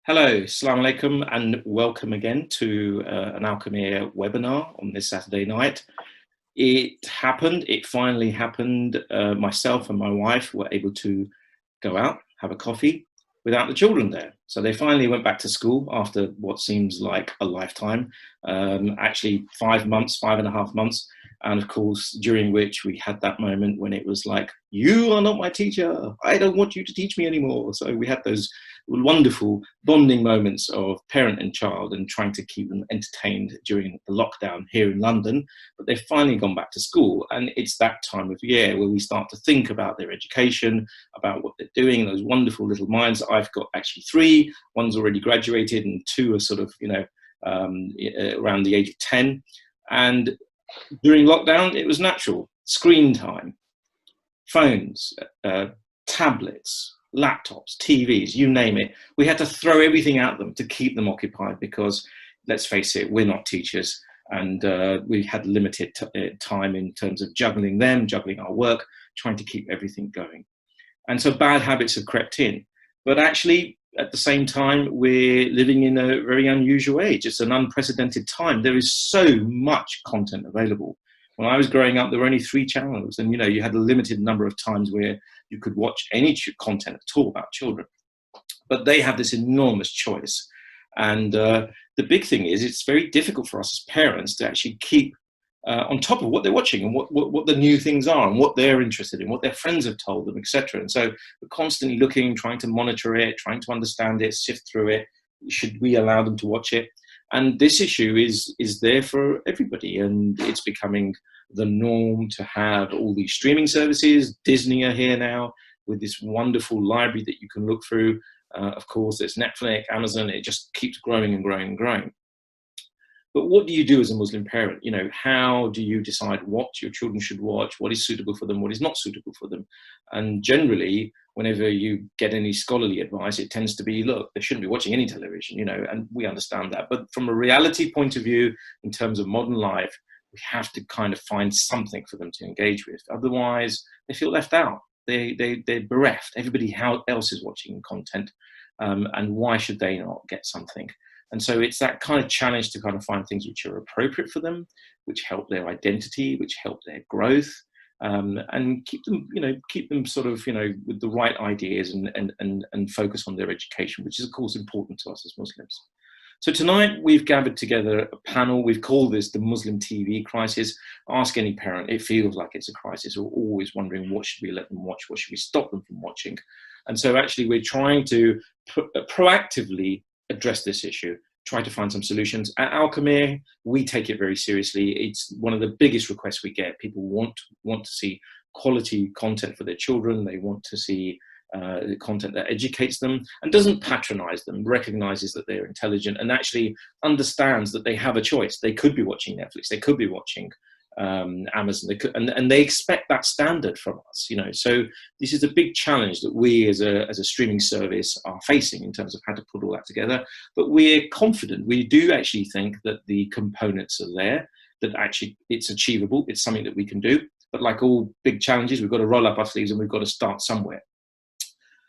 Hello, Assalamu alaikum, and welcome again to an Alchemiya webinar on this Saturday night. It happened, it finally happened. Myself and my wife were able to go out, have a coffee without the children there. So they finally went back to school after what seems like a lifetime, actually 5 months, 5.5 months. And of course, during which we had that moment when it was like, you are not my teacher. I don't want you to teach me anymore. So we had those wonderful bonding moments of parent and child and trying to keep them entertained during the lockdown here in London. But they've finally gone back to school. And it's that time of year where we start to think about their education, about what they're doing, those wonderful little minds. I've got actually 3. One's already graduated and 2 are sort of, around the age of 10. And during lockdown, it was natural. Screen time, phones, tablets, laptops, TVs, you name it. We had to throw everything at them to keep them occupied because, let's face it, we're not teachers. And we had limited time in terms of juggling them, juggling our work, trying to keep everything going. And so bad habits have crept in. But actually, at the same time, we're living in a very unusual age. It's an unprecedented time. There is so much content available. When I was growing up, there were only 3 channels, and you had a limited number of times where you could watch any content at all about children. But they have this enormous choice. And the big thing is, it's very difficult for us as parents to actually keep on top of what they're watching and what the new things are and what they're interested in, what their friends have told them, etc. And so we're constantly looking, trying to monitor it, trying to understand it, sift through it. Should we allow them to watch it? And this issue is there for everybody, and it's becoming the norm to have all these streaming services. Disney are here now with this wonderful library that you can look through. Of course, there's Netflix, Amazon. It just keeps growing and growing and growing. But what do you do as a Muslim parent? How do you decide what your children should watch, what is suitable for them, what is not suitable for them? And generally, whenever you get any scholarly advice, it tends to be, look, they shouldn't be watching any television, and we understand that. But from a reality point of view, in terms of modern life, we have to kind of find something for them to engage with. Otherwise, they feel left out. They're bereft. Everybody else is watching content. And why should they not get something? And so it's that kind of challenge to kind of find things which are appropriate for them, which help their identity, which help their growth, and keep them sort of, with the right ideas and focus on their education, which is, of course, important to us as Muslims. So tonight we've gathered together a panel. We've called this the Muslim TV crisis. Ask any parent, it feels like it's a crisis. We're always wondering, what should we let them watch? What should we stop them from watching? And so actually we're trying to proactively address this issue, try to find some solutions. At Alchemiya, we take it very seriously. It's one of the biggest requests we get. People want to see quality content for their children. They want to see content that educates them and doesn't patronize them, recognizes that they're intelligent, and actually understands that they have a choice. They could be watching Netflix, they could be watching Amazon, and they expect that standard from us, So this is a big challenge that we as a streaming service are facing in terms of how to put all that together. But we're confident. We do actually think that the components are there, that actually it's achievable. It's something that we can do. But like all big challenges, we've got to roll up our sleeves and we've got to start somewhere.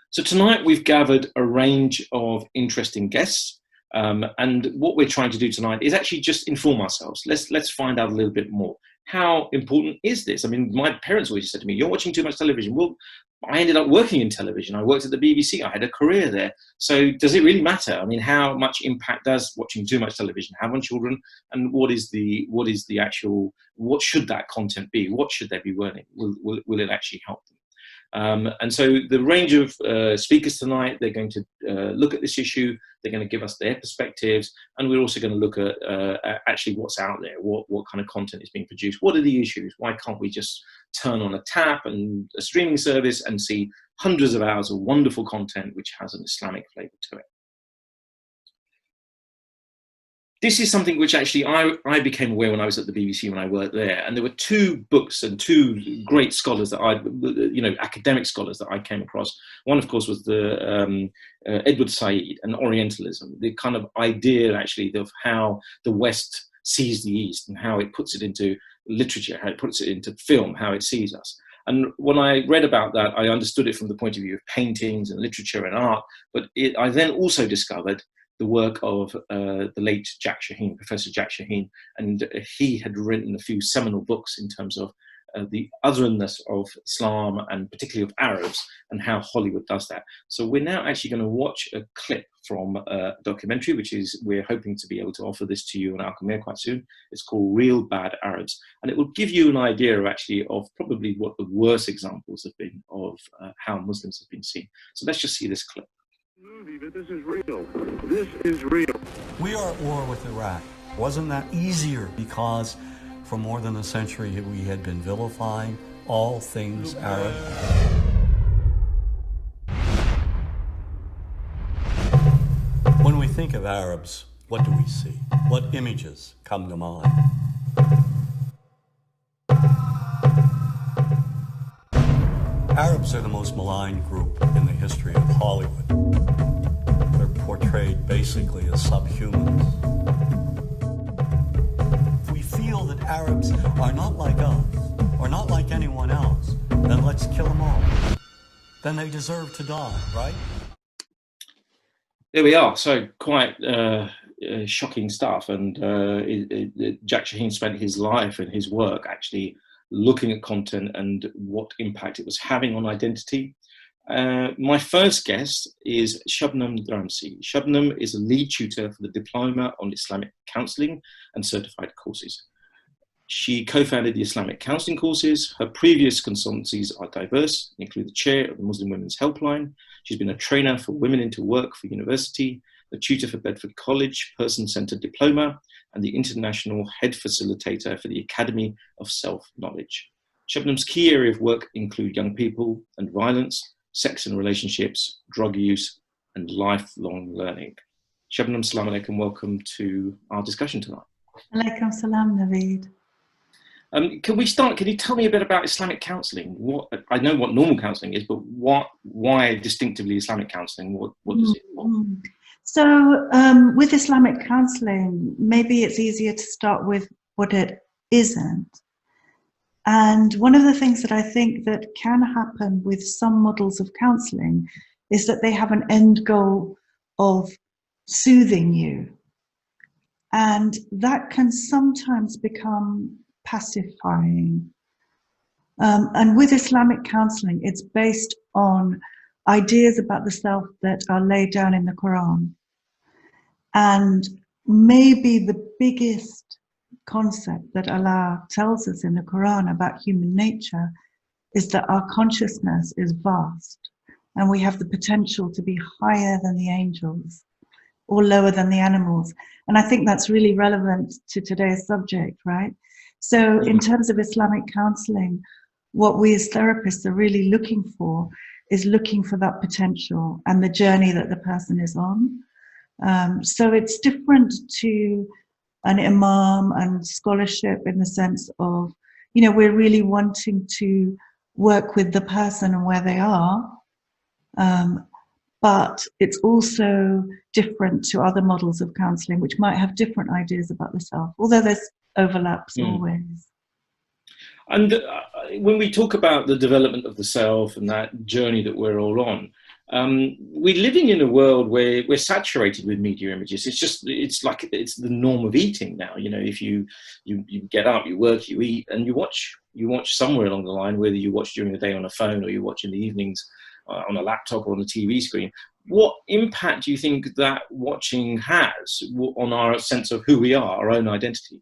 So tonight we've gathered a range of interesting guests. And what we're trying to do tonight is actually just inform ourselves. Let's find out a little bit more. How important is this? I mean, my parents always said to me, you're watching too much television. Well, I ended up working in television. I worked at the BBC. I had a career there. So does it really matter? I mean, how much impact does watching too much television have on children? And what should that content be? What should they be learning? Will it actually help them? And so the range of speakers tonight, they're going to look at this issue, they're going to give us their perspectives, and we're also going to look at actually what's out there, what kind of content is being produced, what are the issues, why can't we just turn on a tap and a streaming service and see hundreds of hours of wonderful content which has an Islamic flavour to it. This is something which actually I became aware when I was at the BBC when I worked there, and there were 2 books and 2 great scholars that academic scholars that I came across. One, of course, was the Edward Said and Orientalism, the kind of idea actually of how the West sees the East and how it puts it into literature, how it puts it into film, how it sees us. And when I read about that, I understood it from the point of view of paintings and literature and art. But I then also discovered the work of the late Jack Shaheen, Professor Jack Shaheen, and he had written a few seminal books in terms of the otherness of Islam and particularly of Arabs and how Hollywood does that. So we're now actually going to watch a clip from a documentary, which is, we're hoping to be able to offer this to you on Alchemiya quite soon. It's called Real Bad Arabs. And it will give you an idea actually of probably what the worst examples have been of how Muslims have been seen. So let's just see this clip. But this is real. This is real. We are at war with Iraq. Wasn't that easier because for more than a century we had been vilifying all things Arab? When we think of Arabs, what do we see? What images come to mind? Arabs are the most maligned group in the history of Hollywood. They're portrayed basically as subhumans. If we feel that Arabs are not like us, or not like anyone else, then let's kill them all. Then they deserve to die, right? There we are. So quite shocking stuff. And Jack Shaheen spent his life and his work actually looking at content and what impact it was having on identity. My first guest is Sabnam Dharamsi. Sabnam is a lead tutor for the Diploma on Islamic Counselling and certified courses. She co-founded the Islamic Counselling courses. Her previous consultancies are diverse, include the chair of the Muslim Women's Helpline. She's been a trainer for Women into Work for University, the tutor for Bedford College, Person-Centered Diploma, and the international head facilitator for the Academy of Self-Knowledge. Sabnam's key area of work include young people and violence, sex and relationships, drug use, and lifelong learning. Sabnam, salam alaikum, welcome to our discussion tonight. Alaikum salam, Navid. Can we start? Can you tell me a bit about Islamic counselling? I know what normal counselling is, but why distinctively Islamic counselling? What does it involve? So with Islamic counselling, maybe it's easier to start with what it isn't. And one of the things that I think that can happen with some models of counselling is that they have an end goal of soothing you. And that can sometimes become pacifying. And with Islamic counselling, it's based on ideas about the self that are laid down in the Quran. And maybe the biggest concept that Allah tells us in the Quran about human nature is that our consciousness is vast and we have the potential to be higher than the angels or lower than the animals. And I think that's really relevant to today's subject, right? So in terms of Islamic counseling, what we as therapists are really looking for is looking for that potential and the journey that the person is on. So it's different to an imam and scholarship in the sense of, you know, we're really wanting to work with the person and where they are. But it's also different to other models of counseling, which might have different ideas about the self, although there's overlaps always. And when we talk about the development of the self and that journey that we're all on, we're living in a world where we're saturated with media images. It's like it's the norm of eating now. You know, if you get up, you work, you eat, and you watch somewhere along the line, whether you watch during the day on a phone or you watch in the evenings on a laptop or on a TV screen. What impact do you think that watching has on our sense of who we are, our own identity?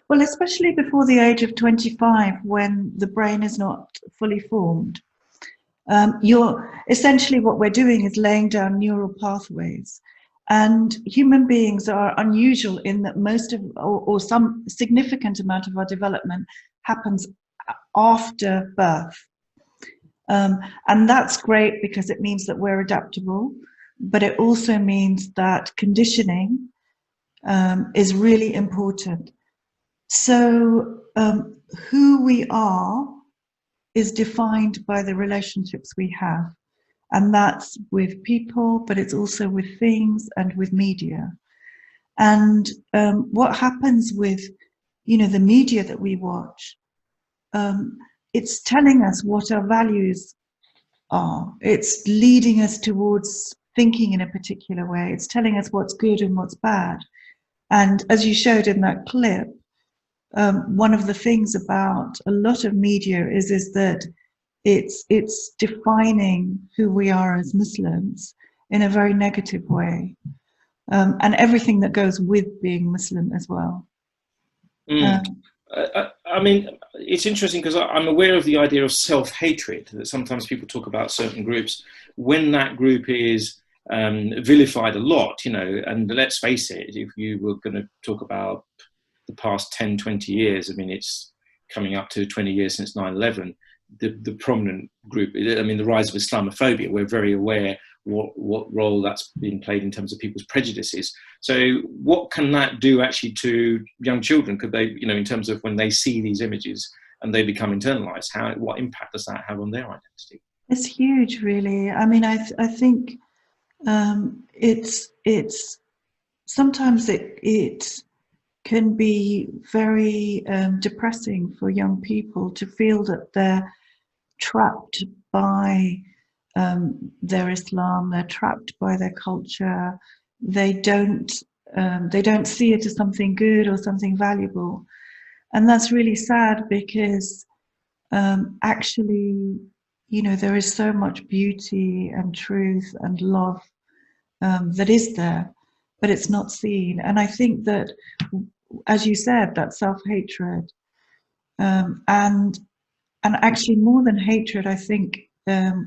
Well, especially before the age of 25, when the brain is not fully formed, essentially what we're doing is laying down neural pathways. And human beings are unusual in that most of, or some significant amount of our development happens after birth. And that's great because it means that we're adaptable, but it also means that conditioning is really important. So who we are is defined by the relationships we have, and that's with people, but it's also with things and with media. And what happens with, you know, the media that we watch, it's telling us what our values are. It's leading us towards thinking in a particular way. It's telling us what's good and what's bad. And as you showed in that clip, one of the things about a lot of media is that it's defining who we are as Muslims in a very negative way, and everything that goes with being Muslim as well. I mean, it's interesting because I'm aware of the idea of self-hatred, that sometimes people talk about certain groups when that group is vilified a lot, you know, and let's face it, if you were going to talk about the past 10, 20 years, I mean, it's coming up to 20 years since 9/11, the prominent group, I mean, the rise of Islamophobia, we're very aware what role that's being played in terms of people's prejudices. So what can that do actually to young children? Could they, you know, in terms of when they see these images and they become internalized, what impact does that have on their identity? It's huge, really. I mean, I think it's sometimes it can be very depressing for young people to feel that they're trapped by their Islam, they're trapped by their culture. They don't see it as something good or something valuable, and that's really sad because actually, you know, there is so much beauty and truth and love that is there, but it's not seen. And I think that, as you said, that self-hatred, and actually more than hatred, I think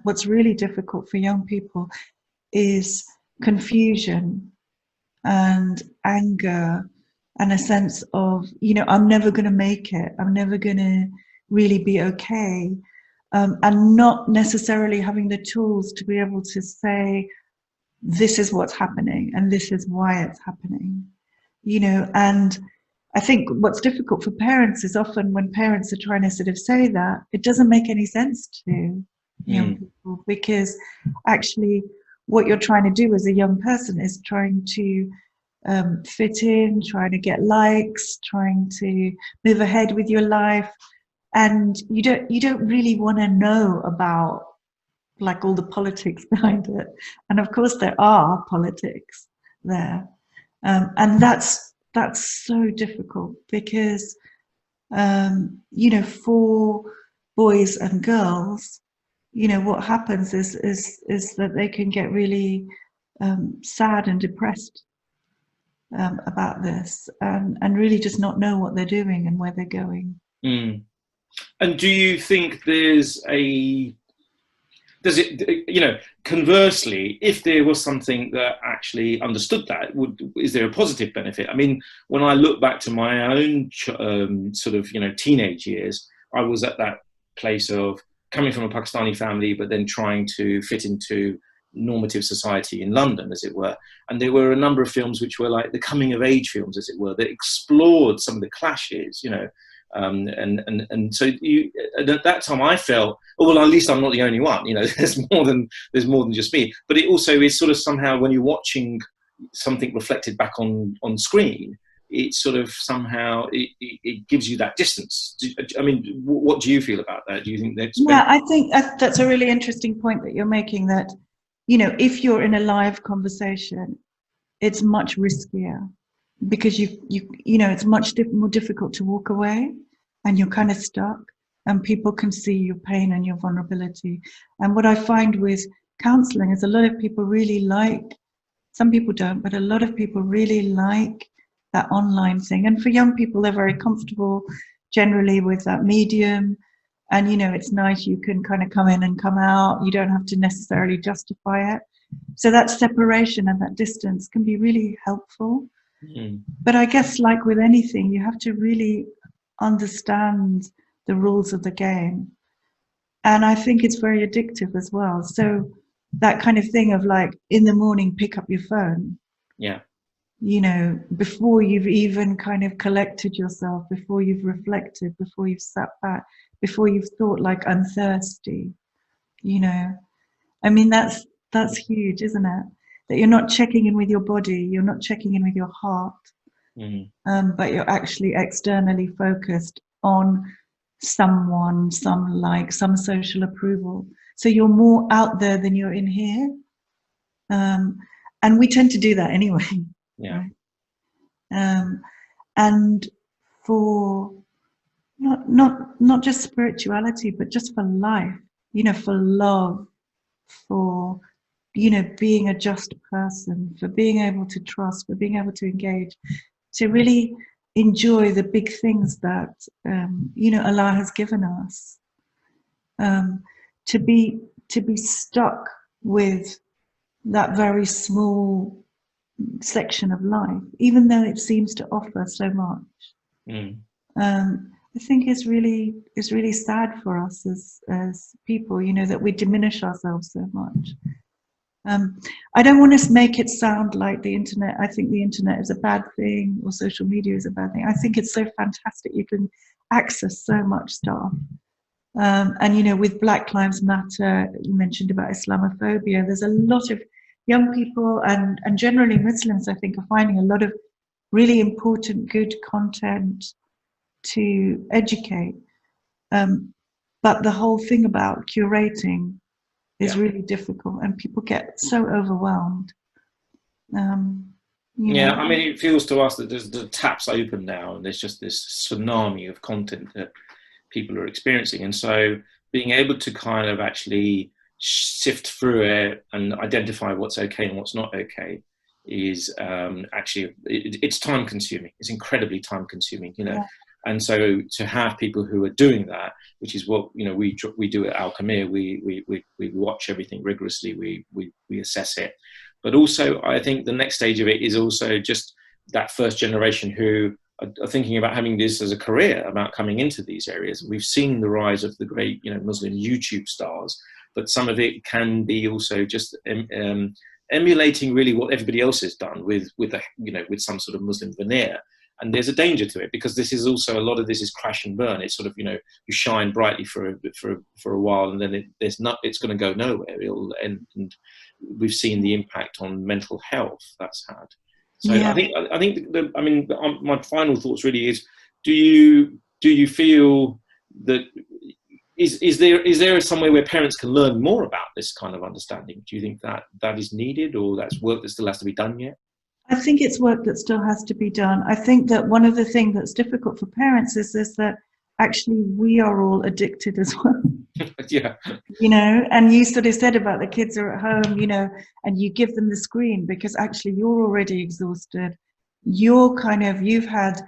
what's really difficult for young people is confusion and anger and a sense of, you know, I'm never going to make it, I'm never going to really be okay, and not necessarily having the tools to be able to say, this is what's happening and this is why it's happening, you know. And I think what's difficult for parents is often when parents are trying to sort of say that, it doesn't make any sense to young people, because actually what you're trying to do as a young person is trying to fit in, trying to get likes, trying to move ahead with your life, and you don't really want to know about like all the politics behind it. And of course there are politics there, and that's so difficult because you know, for boys and girls, you know, what happens is that they can get really sad and depressed about this, and really just not know what they're doing and where they're going. And do you think does it, you know, conversely, if there was something that actually understood that, is there a positive benefit? I mean, when I look back to my own sort of, you know, teenage years, I was at that place of coming from a Pakistani family, but then trying to fit into normative society in London, as it were. And there were a number of films which were like the coming of age films, as it were, that explored some of the clashes, you know. And so at that time I felt, oh well, at least I'm not the only one, you know. there's more than just me. But it also is sort of somehow, when you're watching something reflected back on screen, it sort of somehow it gives you that distance. I mean, what do you feel about that? Do you think that's... Yeah, I think that's a really interesting point that you're making, that, you know, if you're in a live conversation, it's much riskier because you know, it's much more difficult to walk away, and you're kind of stuck, and people can see your pain and your vulnerability. And what I find with counselling is a lot of people really like, some people don't, but a lot of people really like that online thing. And for young people, they're very comfortable generally with that medium. And, you know, it's nice, you can kind of come in and come out. You don't have to necessarily justify it. So that separation and that distance can be really helpful. But I guess, like with anything, you have to really understand the rules of the game. And I think it's very addictive as well. So that kind of thing of like, in the morning, pick up your phone. Yeah. You know, before you've even kind of collected yourself, before you've reflected, before you've sat back, before you've thought like, I'm thirsty, you know. I mean, that's huge, isn't it? That you're not checking in with your body, you're not checking in with your heart, but you're actually externally focused on someone, some social approval. So you're more out there than you're in here. And we tend to do that anyway. Yeah. Right? And for not just spirituality, but just for life, for love, for, being a just person, for being able to trust, for being able to engage, to really enjoy the big things that, Allah has given us. To be stuck with that very small section of life, even though it seems to offer so much. I think it's really sad for us as people, that we diminish ourselves so much. I don't want to make it sound like the internet. I think the internet is a bad thing, or social media is a bad thing. I think it's so fantastic. You can access so much stuff. And with Black Lives Matter, you mentioned about Islamophobia. There's a lot of young people and generally Muslims, I think, are finding a lot of really important, good content to educate. But the whole thing about curating is really difficult, and people get so overwhelmed. Yeah, I mean, it feels to us that the tap's open now, and there's just this tsunami of content that people are experiencing. And so being able to kind of actually sift through it and identify what's okay and what's not okay is actually, it's time consuming. It's incredibly time consuming, Yeah. And so to have people who are doing that, which is what we do at Alchemiya, we watch everything rigorously, we assess it, but also I think the next stage of it is also just that first generation who are thinking about having this as a career, about coming into these areas. We've seen the rise of the great Muslim YouTube stars, but some of it can be also just emulating really what everybody else has done with some sort of Muslim veneer. And there's a danger to it, because this is also, a lot of this is crash and burn. It's sort of, you shine brightly for a while, and then it's going to go nowhere. It'll end, and we've seen the impact on mental health that's had. So yeah. I think my final thoughts really is, do you feel that is there somewhere where parents can learn more about this kind of understanding? Do you think that is needed, or that's work that still has to be done yet? I think it's work that still has to be done. I think that one of the things that's difficult for parents is that actually we are all addicted as well. Yeah. And you sort of said about the kids are at home, and you give them the screen because actually you're already exhausted. You've had,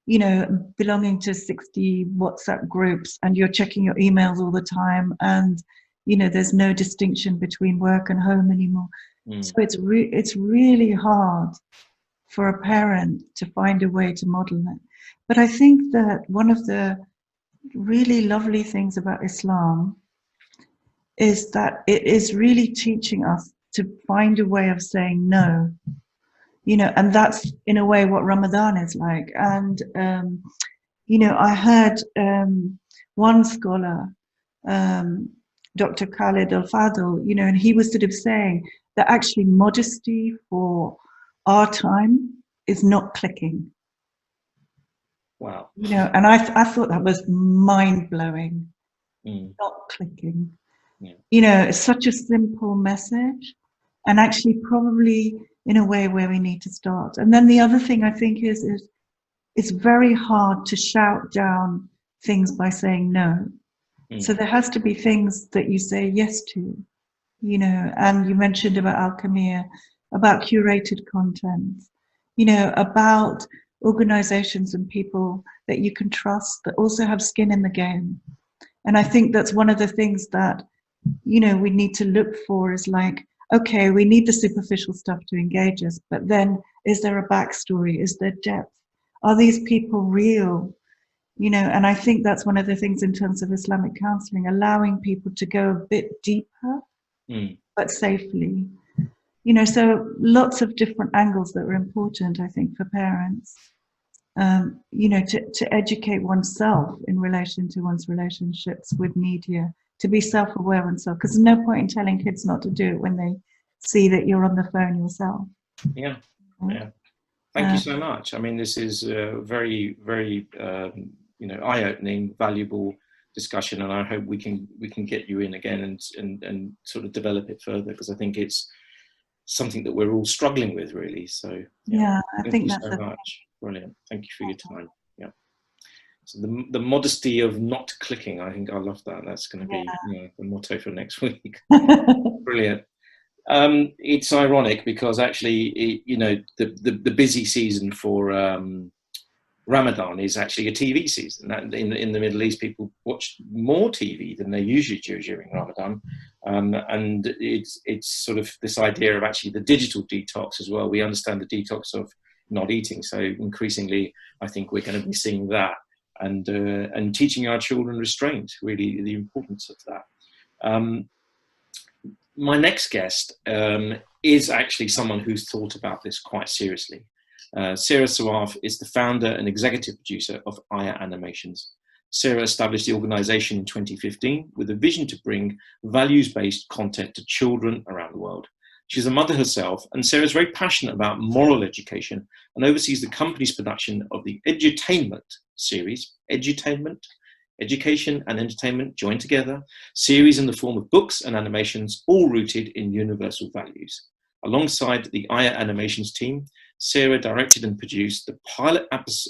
belonging to 60 WhatsApp groups, and you're checking your emails all the time. And, there's no distinction between work and home anymore. So it's really hard for a parent to find a way to model it. But I think that one of the really lovely things about Islam is that it is really teaching us to find a way of saying no, and that's in a way what Ramadan is like. And, I heard one scholar, Dr. Khalid Al-Fadl, and he was sort of saying that actually modesty for our time is not clicking. Wow. And I thought that was mind-blowing. Not clicking. Yeah. It's such a simple message, and actually probably in a way where we need to start. And then the other thing I think is it's very hard to shout down things by saying no. So there has to be things that you say yes to, and you mentioned about Alchemiya, about curated content, about organizations and people that you can trust that also have skin in the game. And I think that's one of the things that, we need to look for is like, okay, we need the superficial stuff to engage us, but then is there a backstory? Is there depth? Are these people real? And I think that's one of the things in terms of Islamic counseling, allowing people to go a bit deeper, but safely. So lots of different angles that are important, I think, for parents, to educate oneself in relation to one's relationships with media, to be self-aware oneself, because there's no point in telling kids not to do it when they see that you're on the phone yourself. Yeah. Thank you so much. I mean, this is very, very, eye-opening, valuable discussion, and I hope we can get you in again and sort of develop it further, because I think it's something that we're all struggling with, really. So yeah, I thank think you that's so much. Brilliant. Thank you for your time. Yeah. So the modesty of not clicking, I think I love that. That's going to be the motto for next week. Brilliant. It's ironic because actually, the busy season for Ramadan is actually a TV season. In the Middle East, people watch more TV than they usually do during Ramadan, and it's sort of this idea of actually the digital detox as well. We understand the detox of not eating, so increasingly, I think we're going to be seeing that and teaching our children restraint. Really, the importance of that. My next guest is actually someone who's thought about this quite seriously. Sara Sawaf is the founder and executive producer of Aya Animations. Sara established the organization in 2015 with a vision to bring values-based content to children around the world. She's a mother herself, and Sara is very passionate about moral education and oversees the company's production of the edutainment series, Edutainment, Education and Entertainment Joined Together, series in the form of books and animations, all rooted in universal values. Alongside the Aya Animations team, Sara directed and produced the pilot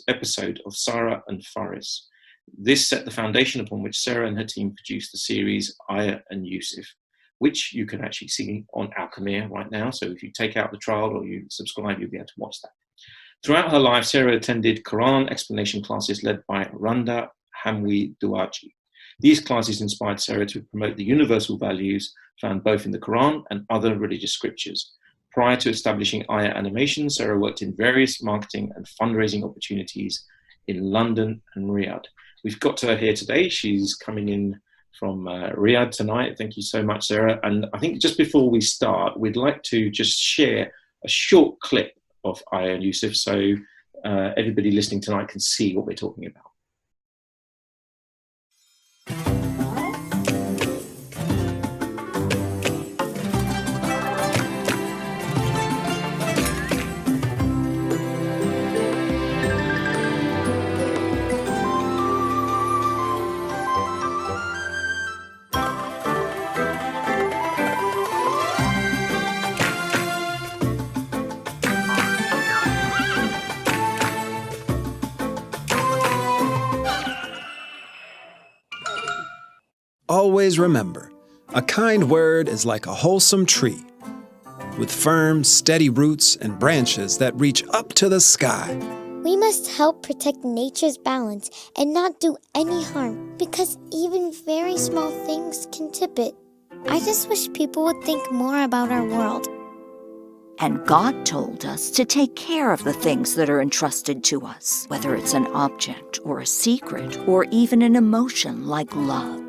episode of Sara and Faris. This set the foundation upon which Sara and her team produced the series Aya and Yusuf, which you can actually see on Alchemiya right now. So if you take out the trial or you subscribe, you'll be able to watch that. Throughout her life, Sara attended Quran explanation classes led by Randa Hamwi Duaji. These classes inspired Sara to promote the universal values found both in the Quran and other religious scriptures. Prior to establishing Aya Animation, Sara worked in various marketing and fundraising opportunities in London and Riyadh. We've got her here today. She's coming in from Riyadh tonight. Thank you so much, Sara. And I think just before we start, we'd like to just share a short clip of Aya and Yusuf so everybody listening tonight can see what we're talking about. Always remember, a kind word is like a wholesome tree, with firm, steady roots and branches that reach up to the sky. We must help protect nature's balance and not do any harm, because even very small things can tip it. I just wish people would think more about our world. And God told us to take care of the things that are entrusted to us, whether it's an object or a secret or even an emotion like love.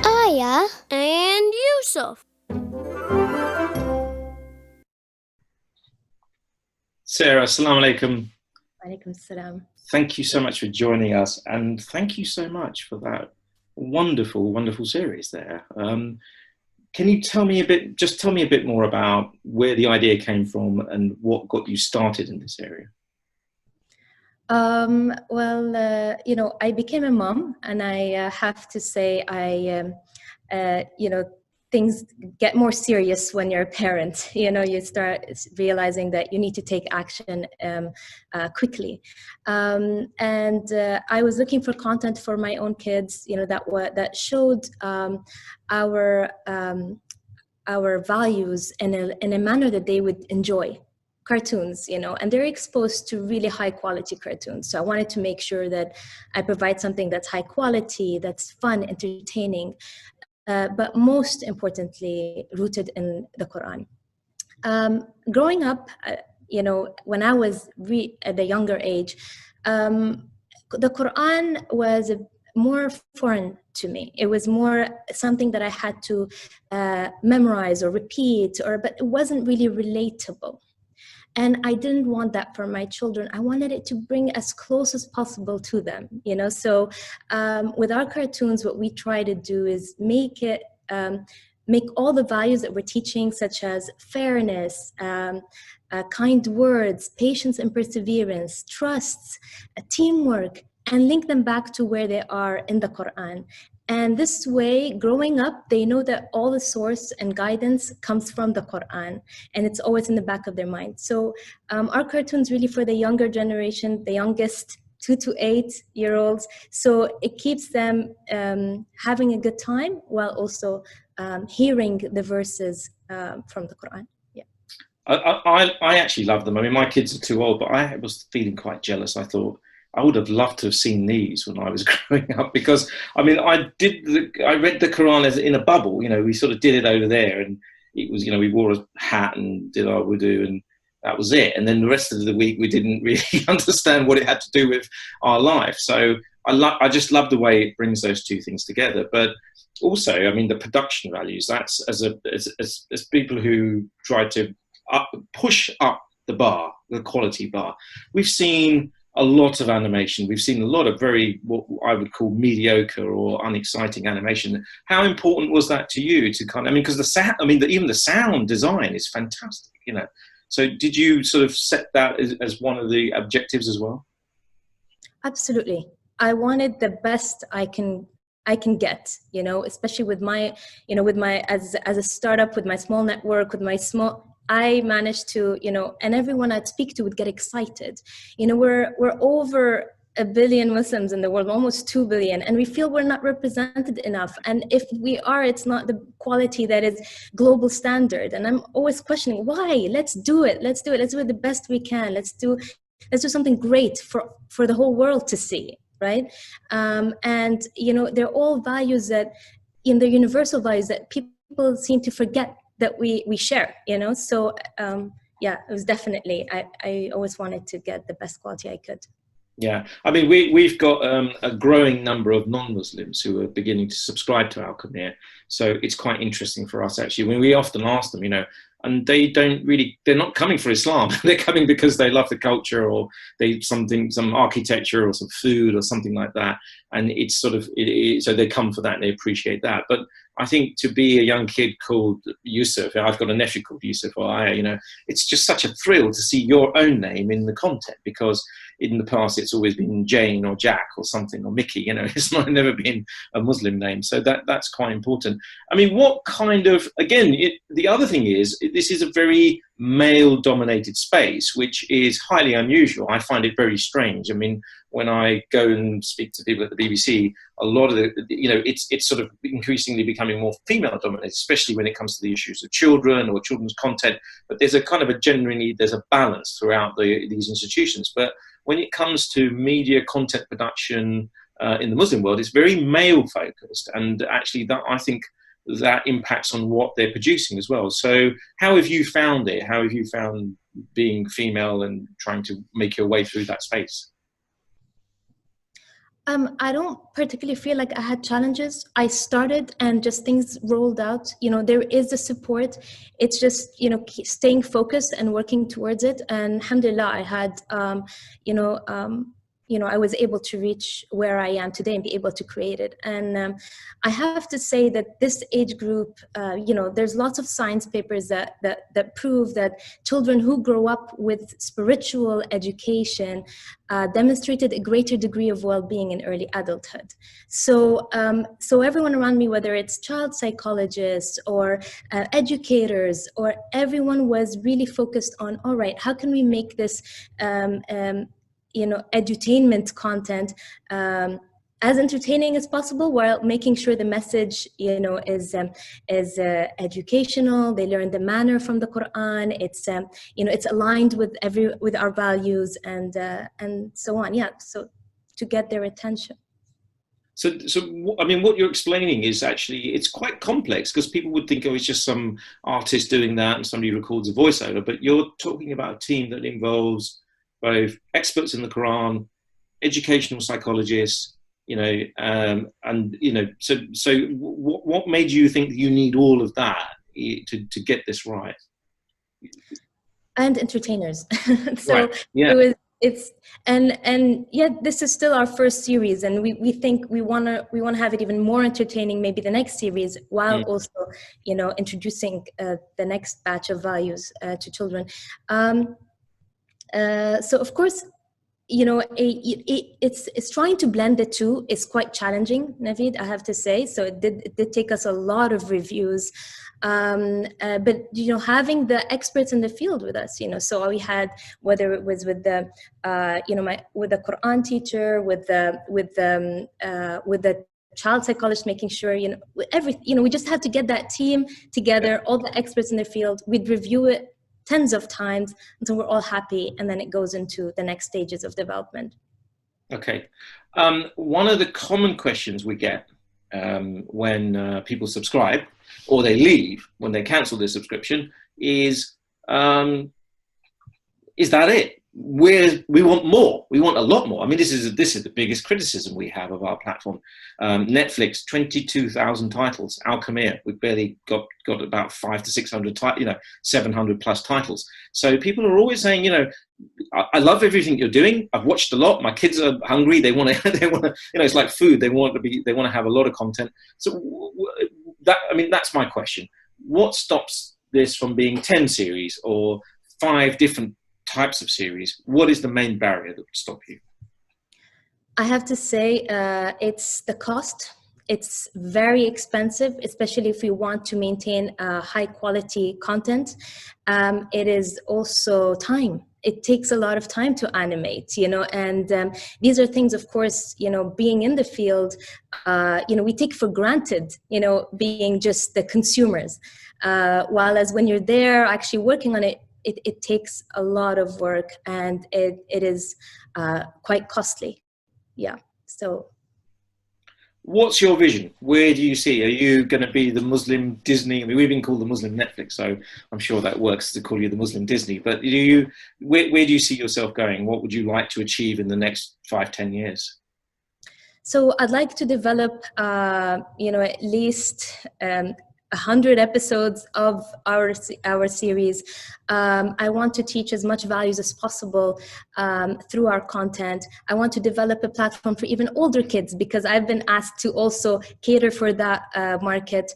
Aya and Yusuf. Sara, assalamu alaikum. Walaikum salam. Thank you so much for joining us, and thank you so much for that wonderful, wonderful series there. Can you tell me a bit more about where the idea came from and what got you started in this area? I became a mom, and I have to say, things get more serious when you're a parent. You start realizing that you need to take action quickly. I was looking for content for my own kids, that showed our values in a manner that they would enjoy. Cartoons, and they're exposed to really high quality cartoons. So I wanted to make sure that I provide something that's high quality, that's fun, entertaining, but most importantly, rooted in the Quran. Growing up, when I was at a younger age, the Quran was more foreign to me. It was more something that I had to memorize or repeat, but it wasn't really relatable. And I didn't want that for my children. I wanted it to bring as close as possible to them, you know? So with our cartoons, what we try to do is make all the values that we're teaching, such as fairness, kind words, patience and perseverance, trusts, teamwork, and link them back to where they are in the Quran. And this way, growing up, they know that all the source and guidance comes from the Quran, and it's always in the back of their mind. So our cartoons really for the younger generation, the youngest 2 to 8-year-olds. So it keeps them having a good time while also hearing the verses from the Quran. Yeah. I actually love them. I mean, my kids are too old, but I was feeling quite jealous. I thought, I would have loved to have seen these when I was growing up, because I mean, I read the Quran as in a bubble. You know, we sort of did it over there, and it was, you know, we wore a hat and did our wudu, and that was it. And then the rest of the week, we didn't really understand what it had to do with our life. So I just love the way it brings those two things together. But also, I mean, the production values. That's as people who try to push up the bar, the quality bar. We've seen a lot of animation. We've seen a lot of very, what I would call mediocre or unexciting animation. How important was that to you to kind of, I mean, because the sound, I mean, even the sound design is fantastic, you know. So did you sort of set that as one of the objectives as well? Absolutely. I wanted the best I can get, you know, especially with my, you know, with my, as a startup, with my small network, with my small, I managed to, you know, and everyone I'd speak to would get excited. You know, we're over 1 billion Muslims in the world, almost 2 billion, and we feel we're not represented enough. And if we are, it's not the quality that is global standard. And I'm always questioning why. Let's do it. Let's do it. Let's do it the best we can. Let's do something great for the whole world to see, right? And you know, they're all values that, in the universal values that people seem to forget that we share, you know. So yeah, it was definitely, I always wanted to get the best quality I could. Yeah, I mean, we've got a growing number of non-Muslims who are beginning to subscribe to Alchemiya. So it's quite interesting for us, actually. I mean, we often ask them, you know, and they're not coming for Islam. They're coming because they love the culture, or some architecture or some food or something like that. And it's sort of, so they come for that and they appreciate that. But I think to be a young kid called Yusuf, I've got a nephew called Yusuf, or Aya, you know, it's just such a thrill to see your own name in the content, because in the past it's always been Jane or Jack or something, or Mickey, you know, it's never been a Muslim name. So that's quite important. I mean, what kind of, again, the other thing is, this is a very male-dominated space, which is highly unusual. I find it very strange. I mean, when I go and speak to people at the BBC, a lot of you know, it's sort of increasingly becoming more female-dominated, especially when it comes to the issues of children or children's content. But there's a kind of there's a balance throughout these institutions. But when it comes to media content production in the Muslim world, it's very male-focused, and actually that, I think, that impacts on what they're producing as well. So how have you found it? How have you found being female and trying to make your way through that space? I don't particularly feel like I had challenges. I started and just things rolled out. You know, there is the support. It's just, you know, staying focused and working towards it. And alhamdulillah, I had, I was able to reach where I am today and be able to create it. And I have to say that this age group, there's lots of science papers that prove that children who grow up with spiritual education demonstrated a greater degree of well-being in early adulthood. So everyone around me, whether it's child psychologists or educators, or everyone was really focused on, all right, how can we make this edutainment content as entertaining as possible, while making sure the message, is educational. They learn the manner from the Quran. It's aligned with our values and so on. Yeah, so to get their attention. So I mean, what you're explaining is actually, it's quite complex, because people would think, oh, it's just some artist doing that and somebody records a voiceover. But you're talking about a team that involves both experts in the Quran, educational psychologists, and so what made you think that you need all of that to get this right? And entertainers. So right. Yeah. And yet this is still our first series, and we think we want to have it even more entertaining, maybe the next series, while also introducing the next batch of values to children. So of course, it's trying to blend the two is quite challenging, Navid, I have to say. So it did take us a lot of reviews, but having the experts in the field with us, so we had, whether it was with the with the Quran teacher, with the child psychologist, making sure we just had to get that team together, all the experts in the field. We'd review it tens of times until we're all happy, and then it goes into the next stages of development. Okay. One of the common questions we get when people subscribe or they leave, when they cancel their subscription, is that it? We want more. We want a lot more. I mean, this is the biggest criticism we have of our platform. Netflix, 22,000 titles. Alchemiya, we've barely got about 500 to 600 700 plus titles. So people are always saying, I love everything you're doing. I've watched a lot. My kids are hungry. They want to, it's like food. They want to have a lot of content. So that's my question. What stops this from being 10 series or 5 different types of series? What is the main barrier that would stop you? I have to say it's the cost. It's very expensive, especially if we want to maintain high quality content. It is also time. It takes a lot of time to animate, and these are things, of course, being in the field, we take for granted, being just the consumers. While as when you're there actually working on it, it takes a lot of work, and it is quite costly. Yeah. So what's your vision? Where do you see? Are you going to be the Muslim Disney? I mean, we've been called the Muslim Netflix, so I'm sure that works to call you the Muslim Disney. But where do you see yourself going? What would you like to achieve in the next 5-10 years? So I'd like to develop, at least 100 episodes of our series. I want to teach as much values as possible through our content. I want to develop a platform for even older kids, because I've been asked to also cater for that market.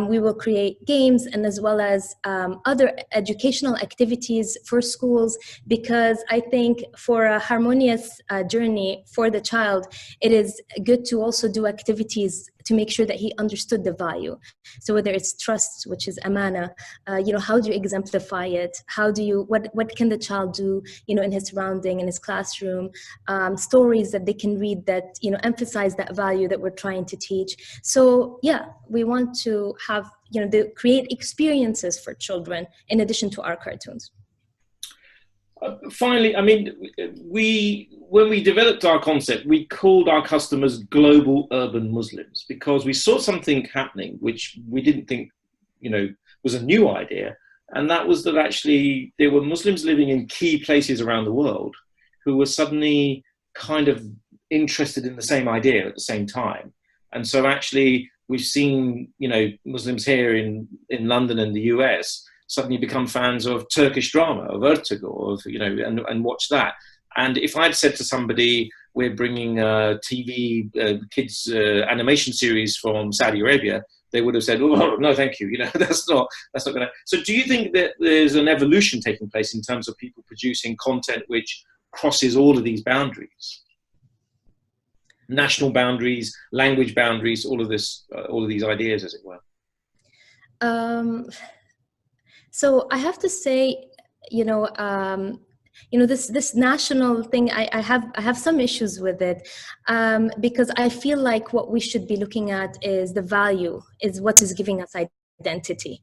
We will create games, and as well as other educational activities for schools, because I think for a harmonious journey for the child, it is good to also do activities to make sure that he understood the value. So whether it's trust, which is amana, how do you exemplify it? How do you, what can the child do, in his surrounding, in his classroom, stories that they can read that, emphasize that value that we're trying to teach. So yeah, we want to have, create experiences for children in addition to our cartoons. Finally, I mean, when we developed our concept, we called our customers global urban Muslims, because we saw something happening which we didn't think, was a new idea. And that was that actually there were Muslims living in key places around the world who were suddenly kind of interested in the same idea at the same time. And so actually we've seen, Muslims here in London and the US suddenly become fans of Turkish drama, of Ertugrul, and watch that. And if I'd said to somebody, we're bringing a TV kids animation series from Saudi Arabia, they would have said, oh, no, thank you. That's not going to. So do you think that there's an evolution taking place in terms of people producing content which crosses all of these boundaries? National boundaries, language boundaries, all of these ideas, as it were. So I have to say, this national thing, I have some issues with it, because I feel like what we should be looking at is the value, is what is giving us identity.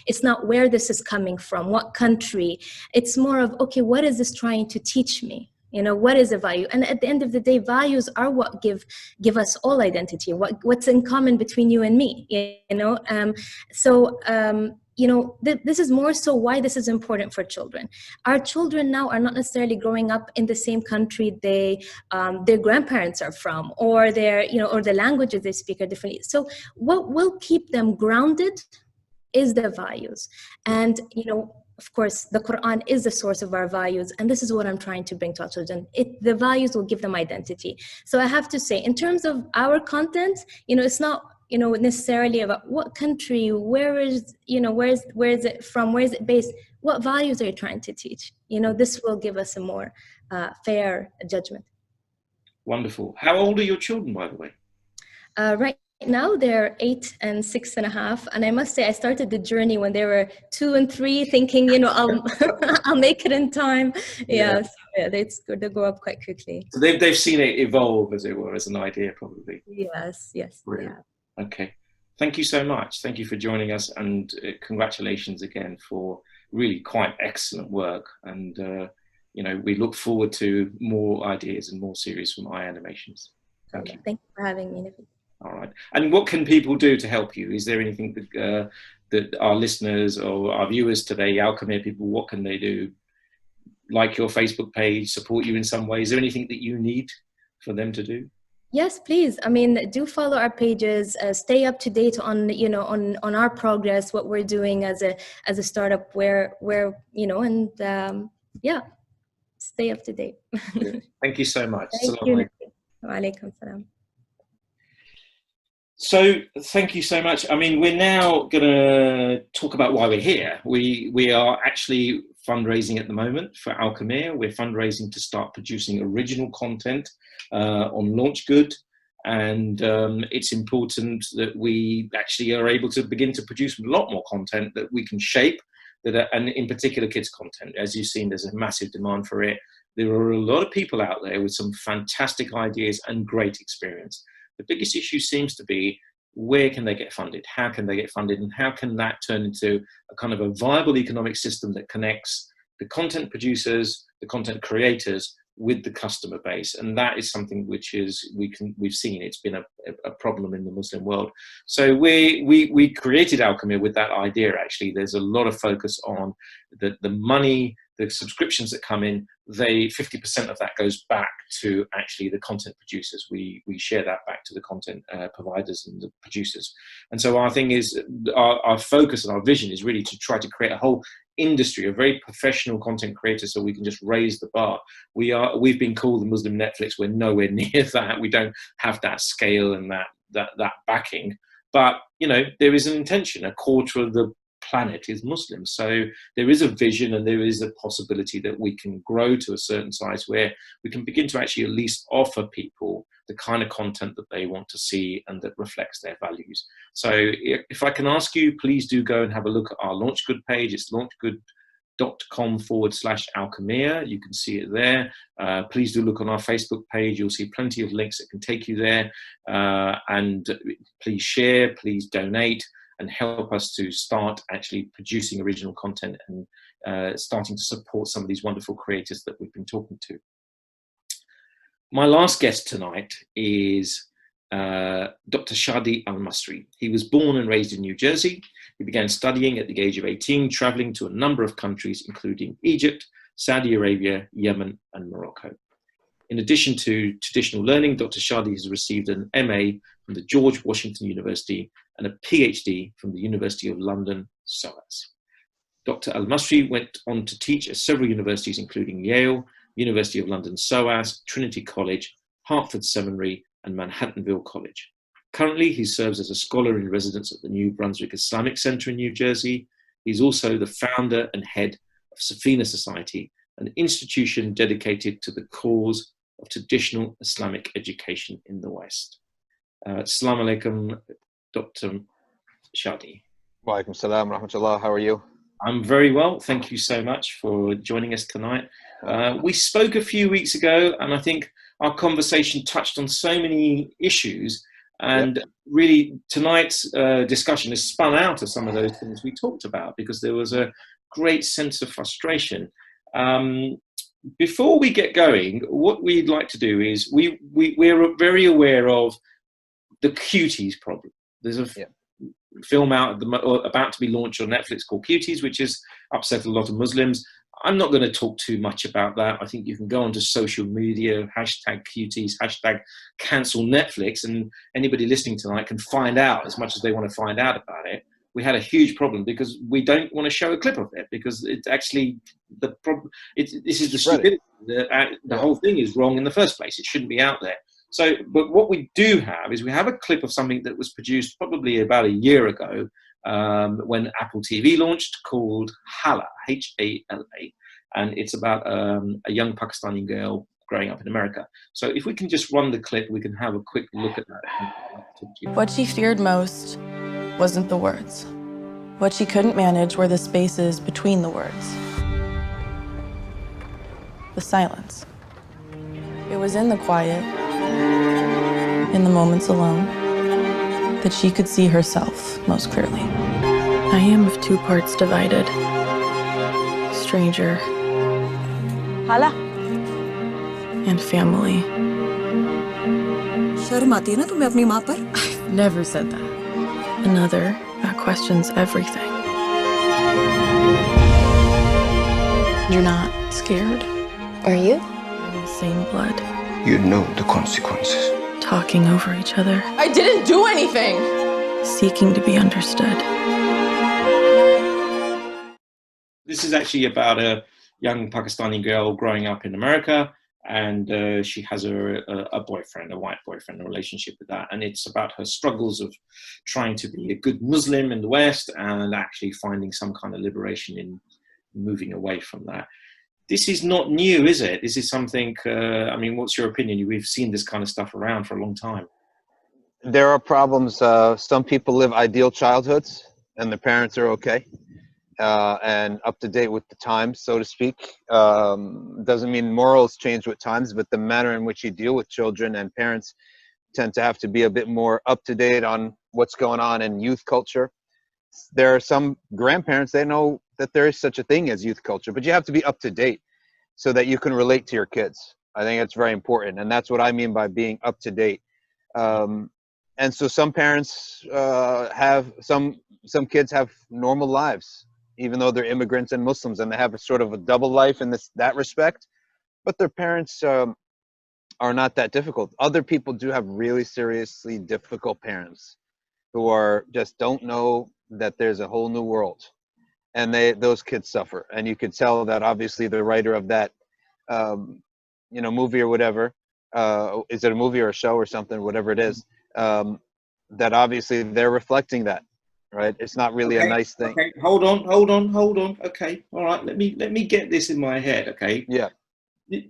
It's not where this is coming from, what country. It's more of, okay, what is this trying to teach me? What is a value? And at the end of the day, values are what give us all identity. What's in common between you and me? this is more so why this is important for children. Our children now are not necessarily growing up in the same country their grandparents are from, or or the languages they speak are differently. So what will keep them grounded is the values. And, of course, the Quran is the source of our values. And this is what I'm trying to bring to our children. The values will give them identity. So I have to say, in terms of our content, it's not, necessarily about what country, where is it from, where is it based, what values are you trying to teach? This will give us a more fair judgment. Wonderful. How old are your children, by the way? Right now they're 8 and 6.5, and I must say I started the journey when they were 2 and 3, thinking I'll make it in time. Yeah, so they grow up quite quickly. So they've seen it evolve, as it were, as an idea, probably. Yes. Brilliant. Yeah. Okay, thank you so much. Thank you for joining us, and congratulations again for really quite excellent work. And we look forward to more ideas and more series from iAnimations. Thank you. Thank you for having me, Navid. All right. And what can people do to help you? Is there anything that our listeners or our viewers today, Alchemiya people, what can they do? Like your Facebook page, support you in some way? Is there anything that you need for them to do? Yes, please. I mean, do follow our pages. Stay up to date on on our progress, what we're doing as a startup. Where stay up to date. Thank you so much. Thank you. Wa alaikum salam. So thank you so much. I mean, we're now going to talk about why we're here. We are actually fundraising at the moment for Alchemiya. We're fundraising to start producing original content on Launch Good. And it's important that we actually are able to begin to produce a lot more content that we can shape, and in particular kids content. As you've seen, there's a massive demand for it. There are a lot of people out there with some fantastic ideas and great experience. The biggest issue seems to be, where can they get funded? How can they get funded? And how can that turn into a kind of a viable economic system that connects the content producers, the content creators with the customer base? And that is something which we've seen it's been a problem in the Muslim world. So we created Alchemiya with that idea. Actually, there's a lot of focus on the money, the subscriptions that come in. 50% of that goes back to actually the content producers. We share that back to the content providers and the producers. And so our thing is, our focus and our vision is really to try to create a whole industry of very professional content creators, so we can just raise the bar. We've been called the Muslim Netflix. We're nowhere near that. We don't have that scale and that backing. But there is an intention. A quarter of the planet is Muslim, so there is a vision and there is a possibility that we can grow to a certain size where we can begin to actually at least offer people the kind of content that they want to see and that reflects their values. So if I can ask you, please do go and have a look at our Launch Good page. It's launchgood.com/Alchemiya. You can see it there. Please do look on our Facebook page. You'll see plenty of links that can take you there. And please share, please donate, and help us to start actually producing original content and starting to support some of these wonderful creators that we've been talking to. My last guest tonight is Dr. Shadee Elmasry. He was born and raised in New Jersey. He began studying at the age of 18, traveling to a number of countries, including Egypt, Saudi Arabia, Yemen, and Morocco. In addition to traditional learning, Dr. Shadee has received an MA from the George Washington University and a PhD from the University of London, Sawaf. Dr. Elmasry went on to teach at several universities, including Yale, University of London, Sawaf, Trinity College, Hartford Seminary, and Manhattanville College. Currently, he serves as a scholar in residence at the New Brunswick Islamic Center in New Jersey. He's also the founder and head of Safina Society, an institution dedicated to the cause of traditional Islamic education in the West. Assalamu alaikum, Dr. Shadee. Wa alaikum salam wa rahmatullah. How are you? I'm very well. Thank you so much for joining us tonight. We spoke a few weeks ago, and I think our conversation touched on so many issues. And really, tonight's discussion has spun out of some of those things we talked about, because there was a great sense of frustration. Before we get going, what we'd like to do is we're very aware of the cuties problem. There's film out about to be launched on Netflix called Cuties, which has upset a lot of Muslims. I'm not going to talk too much about that. I think you can go onto social media, hashtag Cuties, hashtag cancel Netflix, and anybody listening tonight can find out as much as they want to find out about it. We had a huge problem because we don't want to show a clip of it because it's actually the problem. This is the stupidity. The whole thing is wrong in the first place. It shouldn't be out there. So, but what we do have is we have a clip of something that was produced probably about a year ago when Apple TV launched, called Hala, H-A-L-A, and it's about a young Pakistani girl growing up in America. So if we can just run the clip, we can have a quick look at that. What she feared most wasn't the words. What she couldn't manage were the spaces between the words. The silence. It was in the quiet, in the moments alone, that she could see herself most clearly. I am of two parts divided. Stranger. Hala. And family. शर्म आती है ना तुम्हें अपनी माँ पर? I've never said that. Another that questions everything. You're not scared? Are you? We're the same blood. You know the consequences. Talking over each other. I didn't do anything! Seeking to be understood. This is actually about a young Pakistani girl growing up in America, and she has a boyfriend, a white boyfriend, a relationship with that. And it's about her struggles of trying to be a good Muslim in the West and actually finding some kind of liberation in moving away from that. This is not new, is it? This is something, I mean, what's your opinion? We've seen this kind of stuff around for a long time. There are problems. Some people live ideal childhoods and their parents are okay and up to date with the times, so to speak. Doesn't mean morals change with times, but the manner in which you deal with children and parents tend to have to be a bit more up to date on what's going on in youth culture. There are some grandparents, they know that there is such a thing as youth culture, but you have to be up to date so that you can relate to your kids. I think that's very important. And that's what I mean by being up to date. And so some parents some kids have normal lives, even though they're immigrants and Muslims, and they have a sort of a double life in that respect, but their parents are not that difficult. Other people do have really seriously difficult parents who are just don't know that there's a whole new world, and those kids suffer. And you could tell that obviously the writer of that movie or whatever, is it a movie or a show or something, whatever it is, that obviously they're reflecting that, right? It's not really a nice thing. Okay, hold on. Okay, all right, let me get this in my head. Okay, yeah.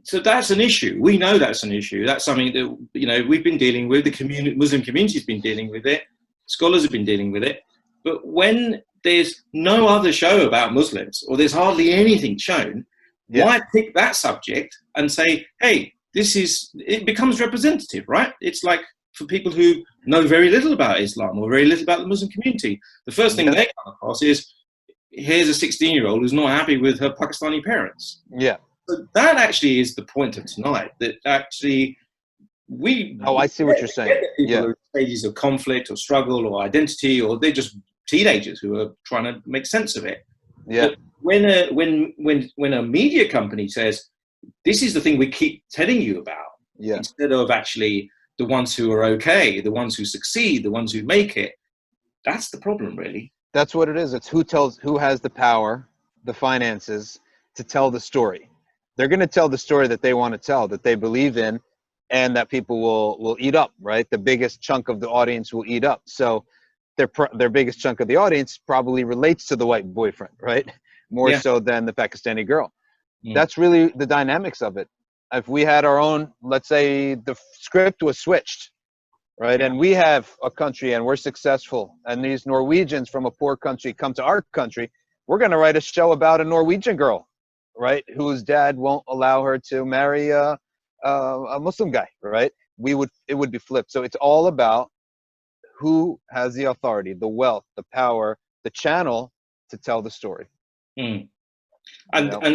So that's an issue. We know that's an issue. That's something that we've been dealing with. The Muslim community's been dealing with it. Scholars have been dealing with it. But when there's no other show about Muslims, or there's hardly anything shown, why pick that subject and say, hey, it becomes representative, right? It's like for people who know very little about Islam or very little about the Muslim community, the first thing they come across is, here's a 16-year-old who's not happy with her Pakistani parents. Yeah. So that actually is the point of tonight, that actually I see what you're saying. People are in stages of conflict or struggle or identity, or they're just teenagers who are trying to make sense of it. Yeah. But when a media company says, this is the thing we keep telling you about, instead of actually the ones who are okay, the ones who succeed, the ones who make it, that's the problem, really. That's what it is. It's who has the power, the finances to tell the story. They're going to tell the story that they want to tell, that they believe in, and that people will eat up, right? The biggest chunk of the audience will eat up. So their biggest chunk of the audience probably relates to the white boyfriend, right? More so than the Pakistani girl. That's really the dynamics of it. If we had our own, let's say the script was switched, right? And we have a country and we're successful, and these Norwegians from a poor country come to our country, we're going to write a show about a Norwegian girl, right? Whose dad won't allow her to marry a Muslim guy, right? It would be flipped. So it's all about who has the authority, the wealth, the power, the channel to tell the story. And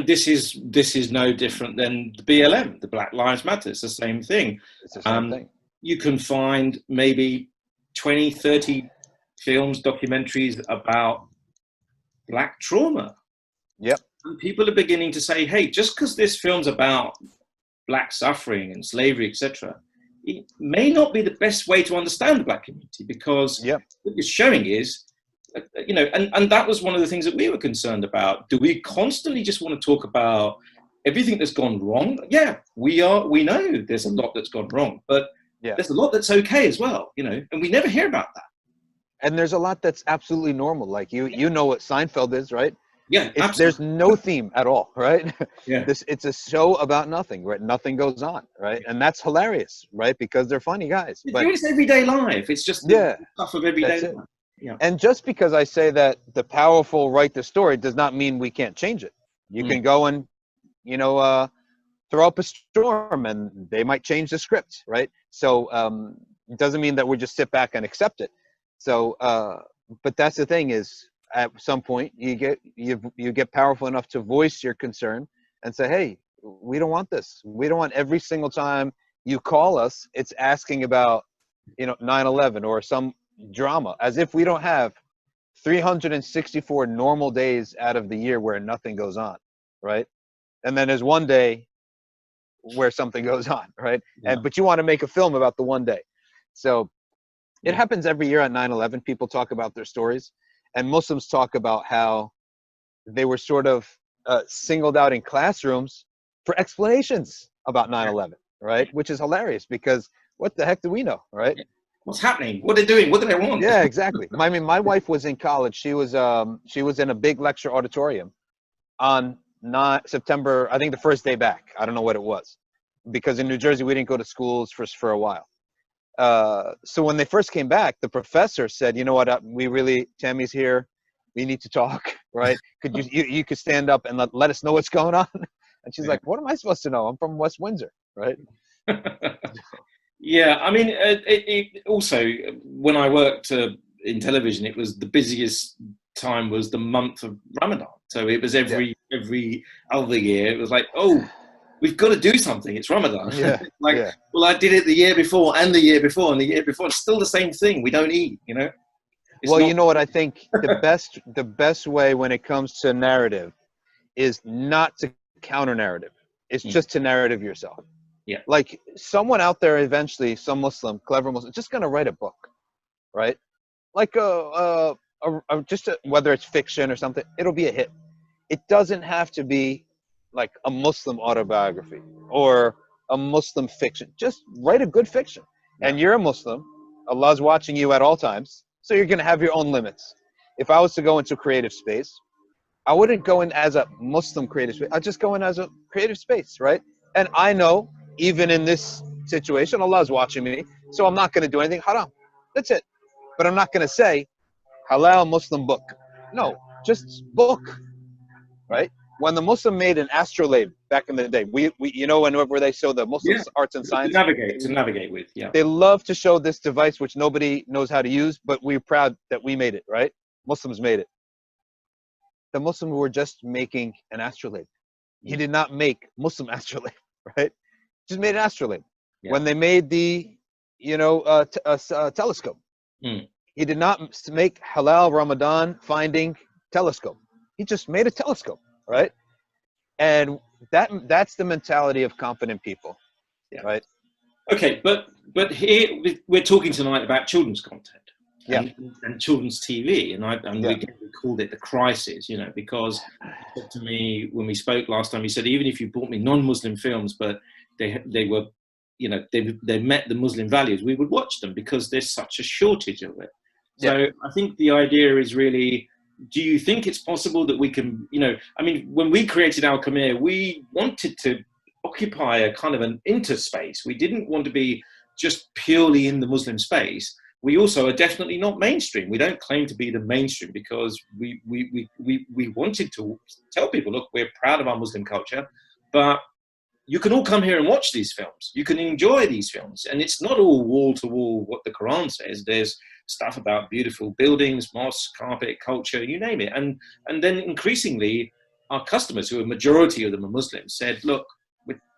this is no different than the BLM, the Black Lives Matter. It's the same thing. It's the same thing. You can find maybe 20, 30 films, documentaries about Black trauma. Yep. And people are beginning to say, hey, just because this film's about Black suffering and slavery, etc., it may not be the best way to understand the Black community, because what it's showing is, and that was one of the things that we were concerned about. Do we constantly just want to talk about everything that's gone wrong? Yeah, we know there's a lot that's gone wrong, but there's a lot that's okay as well, and we never hear about that. And there's a lot that's absolutely normal. Like you know what Seinfeld is, right? Yeah, there's no theme at all, right? Yeah. It's a show about nothing, right? Nothing goes on, right? And that's hilarious, right? Because they're funny guys. But it's everyday life. It's just the stuff of everyday life. Yeah. And just because I say that the powerful write the story does not mean we can't change it. You can go and, throw up a storm and they might change the script, right? So it doesn't mean that we just sit back and accept it. So, but that's the thing is, at some point you get powerful enough to voice your concern and say, hey, we don't want this. We don't want every single time you call us, it's asking about, 9/11 or some drama, as if we don't have 364 normal days out of the year where nothing goes on, right? And then there's one day where something goes on, right? But you want to make a film about the one day. So it happens every year at 9/11. People talk about their stories. And Muslims talk about how they were sort of singled out in classrooms for explanations about 9/11, right? Which is hilarious because what the heck do we know, right? What's happening? What are they doing? What do they want? Yeah, exactly. I mean, my wife was in college. She was in a big lecture auditorium on September, I think the first day back. I don't know what it was, because in New Jersey we didn't go to schools for a while. So when they first came back, the professor said, you know what, Tammy's here. We need to talk, right? Could you could stand up and let us know what's going on? And she's like, what am I supposed to know? I'm from West Windsor, right? Yeah, I mean, it also, when I worked in television, it was the busiest time was the month of Ramadan. So it was every other year. It was like, oh, we've got to do something. It's Ramadan. Well, I did it the year before and the year before and the year before. It's still the same thing. We don't eat, you know what? I think the best way when it comes to narrative is not to counter narrative. It's just to narrative yourself. Yeah. Like someone out there eventually, some Muslim, clever Muslim, just going to write a book, right? Like whether it's fiction or something, it'll be a hit. It doesn't have to be like a Muslim autobiography or a Muslim fiction. Just write a good fiction. And you're a Muslim. Allah's watching you at all times. So you're going to have your own limits. If I was to go into creative space, I wouldn't go in as a Muslim creative space. I'd just go in as a creative space, right? And I know, even in this situation, Allah's watching me. So I'm not going to do anything haram. That's it. But I'm not going to say, halal Muslim book. No, just book, right? When the Muslim made an astrolabe back in the day, we whenever they show the Muslim arts and science, to navigate with, they love to show this device which nobody knows how to use, but we're proud that we made it, right? Muslims made it. The Muslims were just making an astrolabe. He did not make Muslim astrolabe, right? Just made an astrolabe. Yeah. When they made the, telescope, he did not make halal Ramadan finding telescope. He just made a telescope, right? And that's the mentality of confident people, right? Okay, but here we're talking tonight about children's content and children's TV, and we called it the crisis, because you said to me when we spoke last time, you said even if you brought me non-Muslim films, but they were, they met the Muslim values, we would watch them because there's such a shortage of it. So I think the idea is really, do you think it's possible that we can, when we created Alchemiya, we wanted to occupy a kind of an interspace. We didn't want to be just purely in the Muslim space. We also are definitely not mainstream. We don't claim to be the mainstream because we wanted to tell people, look, we're proud of our Muslim culture, but you can all come here and watch these films. You can enjoy these films. And it's not all wall to wall what the Quran says. There's stuff about beautiful buildings, mosques, carpet, culture, you name it. And then increasingly our customers, who a majority of them are Muslims, said, look,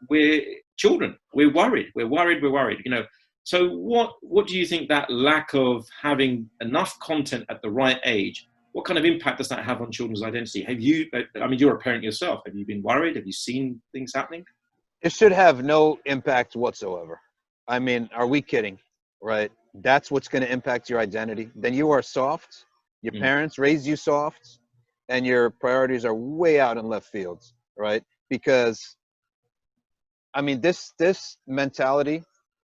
we're children. We're worried. So what do you think that lack of having enough content at the right age, what kind of impact does that have on children's identity? Have you, I mean, you're a parent yourself. Have you been worried? Have you seen things happening? It should have no impact whatsoever. I mean, are we kidding? Right? That's what's going to impact your identity. Then you are soft. Your parents raised you soft, and your priorities are way out in left fields, right? Because, I mean, this mentality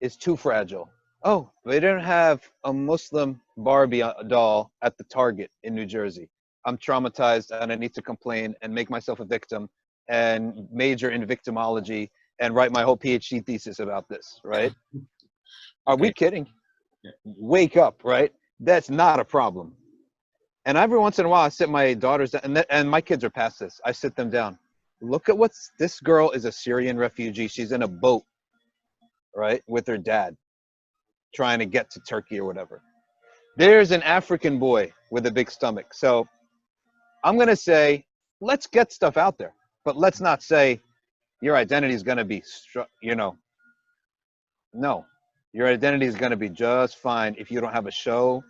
is too fragile. Oh, they didn't have a Muslim Barbie doll at the Target in New Jersey. I'm traumatized and I need to complain and make myself a victim and major in victimology and write my whole PhD thesis about this, right? Are we kidding? Wake up, right? That's not a problem. And every once in a while, I sit my daughters down, and my kids are past this. I sit them down. Look at this girl is a Syrian refugee. She's in a boat, right, with her dad, trying to get to Turkey or whatever. There's an African boy with a big stomach. So I'm going to say, let's get stuff out there, but let's not say your identity is going to be, no, your identity is going to be just fine if you don't have a show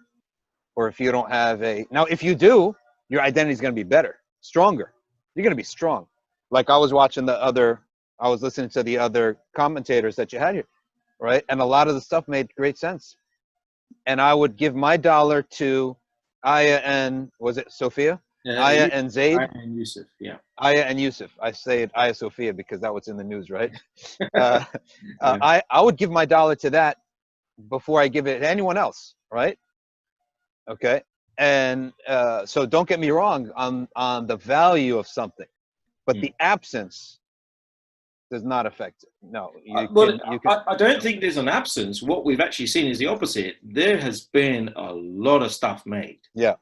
or if you don't have now, if you do, your identity is going to be better, stronger. You're going to be strong. Like I was listening to the other commentators that you had here, right? And a lot of the stuff made great sense. And I would give my dollar to Aya and, was it Sophia? Aya and Zaid? Aya and Yusuf, yeah. Aya and Yusuf. I say it Aya Sophia because that was in the news, right? I would give my dollar to that before I give it to anyone else, right? Okay. And so don't get me wrong on the value of something, but the absence does not affect it. No, I don't think there's an absence. What we've actually seen is the opposite. There has been a lot of stuff made. Yeah.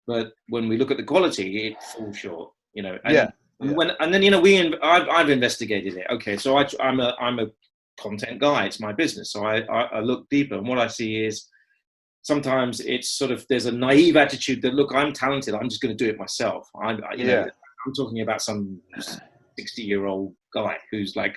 But when we look at the quality, it falls short. And yeah. And then I've investigated it. Okay, so I'm a content guy. It's my business. So I look deeper, and what I see is sometimes it's sort of there's a naive attitude that look, I'm talented. I'm just going to do it myself. I'm talking about some 60-year-old guy who's like,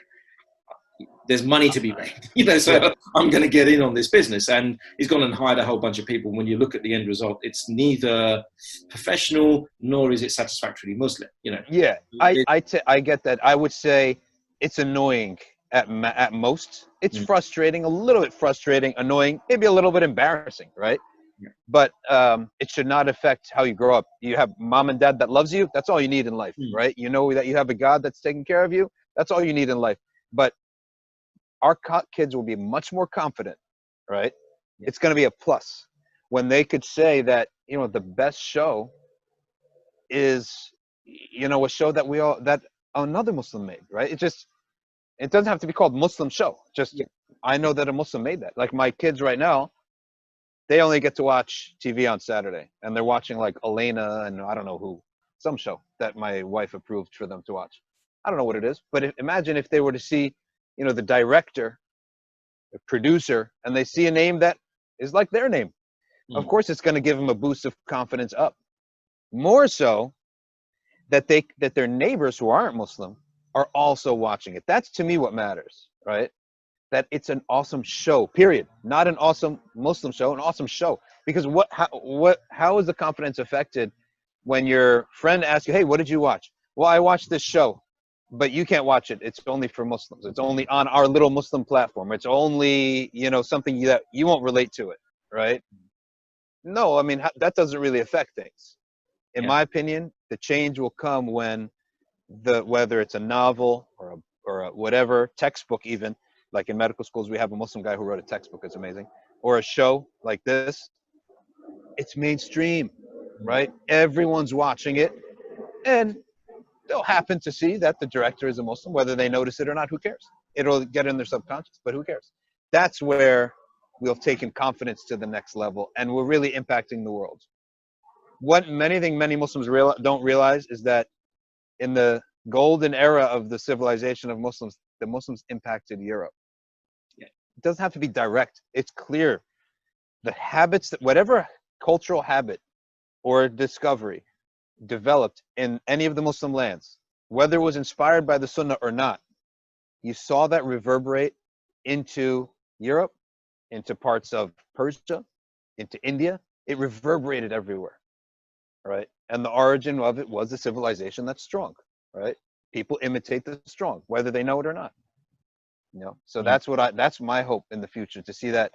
there's money to be made, so I'm going to get in on this business. And he's gone and hired a whole bunch of people. When you look at the end result, it's neither professional nor is it satisfactorily Muslim, Yeah, I get that. I would say it's annoying at most. It's frustrating, a little bit frustrating, annoying, maybe a little bit embarrassing, right? Yeah. But it should not affect how you grow up. You have mom and dad that loves you. That's all you need in life, right? You know that you have a God that's taking care of you. That's all you need in life. But our kids will be much more confident, right? Yeah. It's going to be a plus when they could say that, the best show is, a show that another Muslim made, right? It doesn't have to be called Muslim show. I know that a Muslim made that. Like my kids right now, they only get to watch TV on Saturday, and they're watching like Elena and I don't know who, some show that my wife approved for them to watch. I don't know what it is, but imagine if they were to see, the director, the producer, and they see a name that is like their name. Of course, it's going to give them a boost of confidence up. More so that their neighbors who aren't Muslim are also watching it. That's to me what matters, right? That it's an awesome show, period. Not an awesome Muslim show, an awesome show. Because how is the confidence affected when your friend asks you, hey, what did you watch? Well, I watched this show, but you can't watch it. It's only for Muslims. It's only on our little Muslim platform. It's only, something that you won't relate to it, right? No, I mean, that doesn't really affect things. In my opinion, the change will come when whether it's a novel or a whatever, textbook even, like in medical schools, we have a Muslim guy who wrote a textbook. It's amazing. Or a show like this, it's mainstream, right? Everyone's watching it. And they'll happen to see that the director is a Muslim, whether they notice it or not, who cares? It'll get in their subconscious, but who cares? That's where we've taken confidence to the next level, and we're really impacting the world. What many Muslims don't realize is that in the golden era of the civilization of Muslims, the Muslims impacted Europe. Yeah. It doesn't have to be direct. It's clear. The habits, whatever cultural habit or discovery developed in any of the Muslim lands, whether it was inspired by the Sunnah or not, you saw that reverberate into Europe into parts of Persia, into India, it reverberated everywhere, right? And the origin of it was a civilization that's strong, right? People imitate the strong, whether they know it or not. You know, so that's my hope in the future, to see that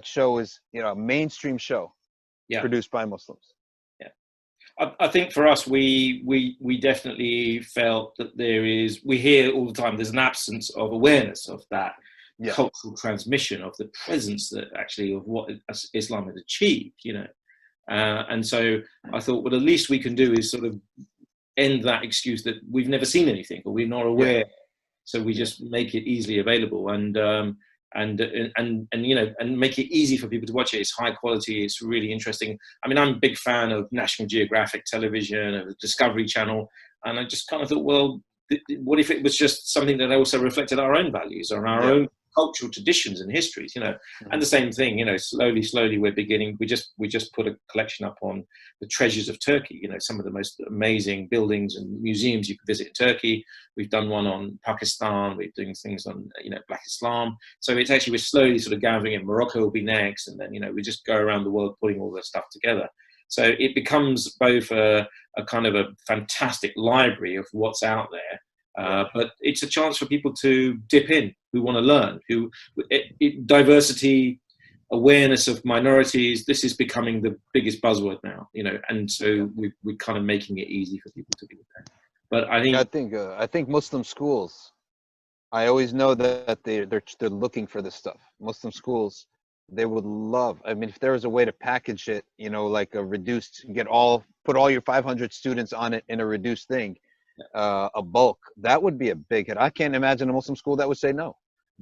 show is, you know, a mainstream show produced by Muslims. I think for us, we definitely felt that we hear all the time, there's an absence of awareness of that cultural transmission, of the presence that actually of what Islam has achieved, you know. And so I thought, well, the least we can do is sort of end that excuse that we've never seen anything or we're not aware. So we just make it easily available and you know, and make it easy for people to watch it. It's high quality. It's really interesting. I mean, I'm a big fan of National Geographic television, of the Discovery Channel, and I just kind of thought, well, what if it was just something that also reflected our own values or our own cultural traditions and histories, you know? And the same thing, you know, slowly we're beginning. We just put a collection up on the treasures of Turkey, you know, some of the most amazing buildings and museums you can visit in Turkey. We've done one on Pakistan. We're doing things on, you know, Black Islam. So it's actually, we're slowly sort of gathering in. Morocco will be next. And then, you know, we just go around the world putting all this stuff together. So it becomes both a kind of a fantastic library of what's out there, but it's a chance for people to dip in, who want to learn, diversity, awareness of minorities. This is becoming the biggest buzzword now, you know, and so we're kind of making it easy for people to be there. But I think Muslim schools, I always know that they're looking for this stuff. Muslim schools, they would love, I mean, if there was a way to package it, you know, like a reduced, put all your 500 students on it in a reduced thing, a bulk, that would be a big hit. I can't imagine a Muslim school that would say no,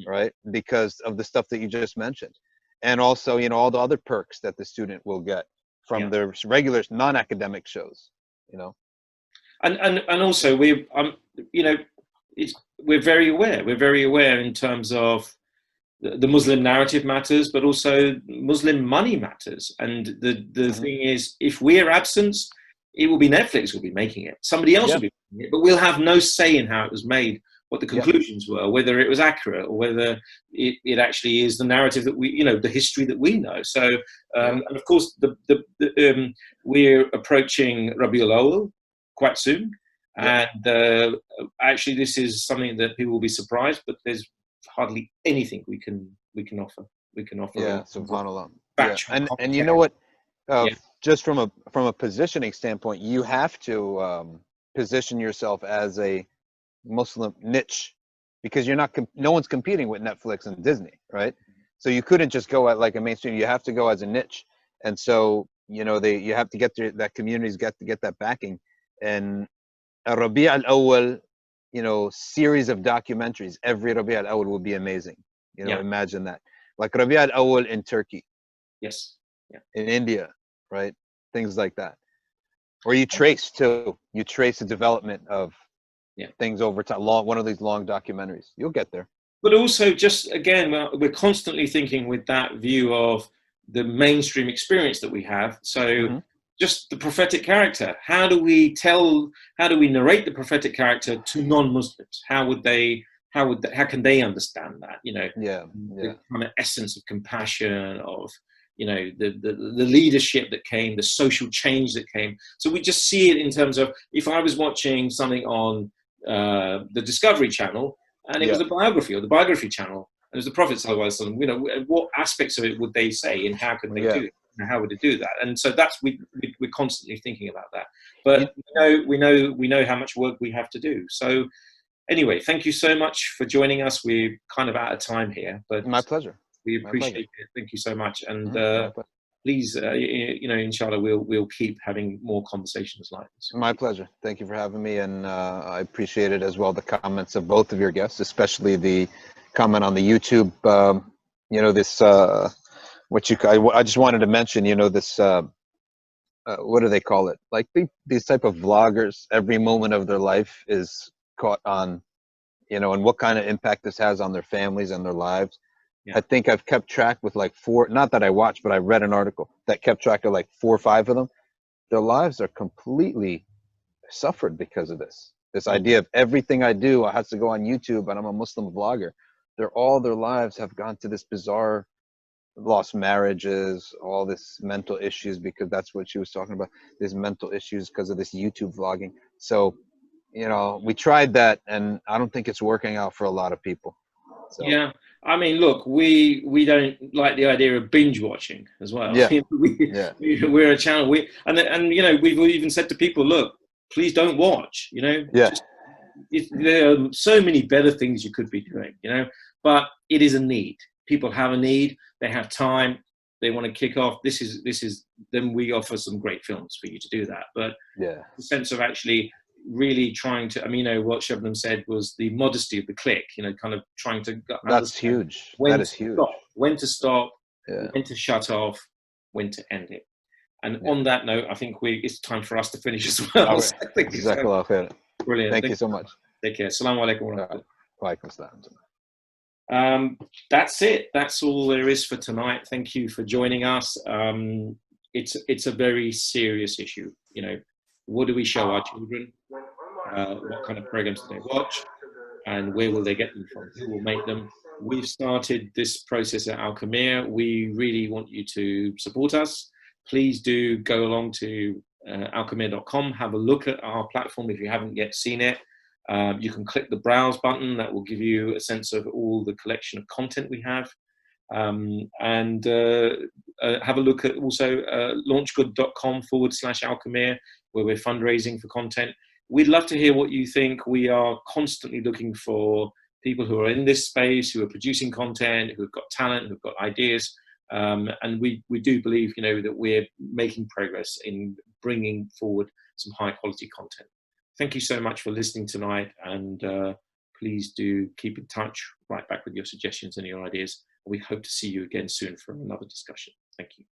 right? Because of the stuff that you just mentioned. And also, you know, all the other perks that the student will get from the regular non-academic shows, you know. And also you know, we're very aware in terms of the Muslim narrative matters, but also Muslim money matters. And the thing is, if we're absent, it will be Netflix will be making it. Somebody else will be making it, but we'll have no say in how it was made, what the conclusions were, whether it was accurate or whether it actually is the narrative that we, you know, the history that we know. So, and of course, we're approaching Rabiul Awwal quite soon. And actually, this is something that people will be surprised, but there's hardly anything we can offer. Yeah, subhanAllah. And you know what? Just from a positioning standpoint, you have to position yourself as a Muslim niche, because no one's competing with Netflix and Disney, right? So you couldn't just go at like a mainstream. You have to go as a niche, and so you know you have to get that community's got to get that backing. And a Rabi' al-Awwal, you know, series of documentaries every Rabi' al-Awwal will be amazing. You know, imagine that, like Rabi' al-Awwal in Turkey, in India, right? Things like that. Or you trace the development of things over time. One of these long documentaries. You'll get there. But also, just again, we're constantly thinking with that view of the mainstream experience that we have. So just the prophetic character. How do we narrate the prophetic character to non-Muslims? How can they understand that? You know, the kind of essence of compassion, of, you know, the leadership that came, the social change that came. So we just see it in terms of, if I was watching something on the Discovery Channel and it was a biography, or the Biography Channel, and it was the Prophet sallallahu alaihi wasallam, you know, what aspects of it would they say, and how could they do it? And how would they do that? And so that's we're constantly thinking about that. But we know how much work we have to do. So anyway, thank you so much for joining us. We're kind of out of time here, but my pleasure. We appreciate it. Thank you so much. And please, you know, inshallah, we'll keep having more conversations like this. My pleasure. Thank you for having me, and I appreciate it as well. The comments of both of your guests, especially the comment on the YouTube. You know, this I just wanted to mention. You know, this what do they call it? Like these type of vloggers. Every moment of their life is caught on, you know, and what kind of impact this has on their families and their lives. I think I've kept track with like 4, not that I watched, but I read an article that kept track of like 4 or 5 of them. Their lives are completely suffered because of this. This idea of everything I do, I have to go on YouTube and I'm a Muslim vlogger. All their lives have gone to this bizarre lost marriages, all this mental issues, because that's what she was talking about. There's mental issues because of this YouTube vlogging. So, you know, we tried that, and I don't think it's working out for a lot of people. So. Yeah, I mean, look, we don't like the idea of binge watching as well. Yeah. We're a channel. And you know, we've even said to people, look, please don't watch. You know, there are so many better things you could be doing. You know, but it is a need. People have a need. They have time. They want to kick off. This is. Then we offer some great films for you to do that. But the sense of actually really trying to, I mean, you know, what Shabnam said was the modesty of the click, you know, kind of trying to that's huge. That is huge. When to stop, when to shut off, when to end it. And on that note, I think it's time for us to finish as well. So brilliant. Thank you so much. Take care. Assalamu alaikum. Walaikum salam. That's it. That's all there is for tonight. Thank you for joining us. It's a very serious issue. You know, what do we show our children? What kind of programs do they watch? And where will they get them from? Who will make them? We've started this process at Alchemiya. We really want you to support us. Please do go along to alchemiya.com. Have a look at our platform if you haven't yet seen it. You can click the browse button. That will give you a sense of all the collection of content we have. And have a look at also launchgood.com/Alchemiya, where we're fundraising for content. We'd love to hear what you think. We are constantly looking for people who are in this space, who are producing content, who've got talent, who've got ideas. And we do believe, you know, that we're making progress in bringing forward some high quality content. Thank you so much for listening tonight. And please do keep in touch, write back with your suggestions and your ideas. We hope to see you again soon for another discussion. Thank you.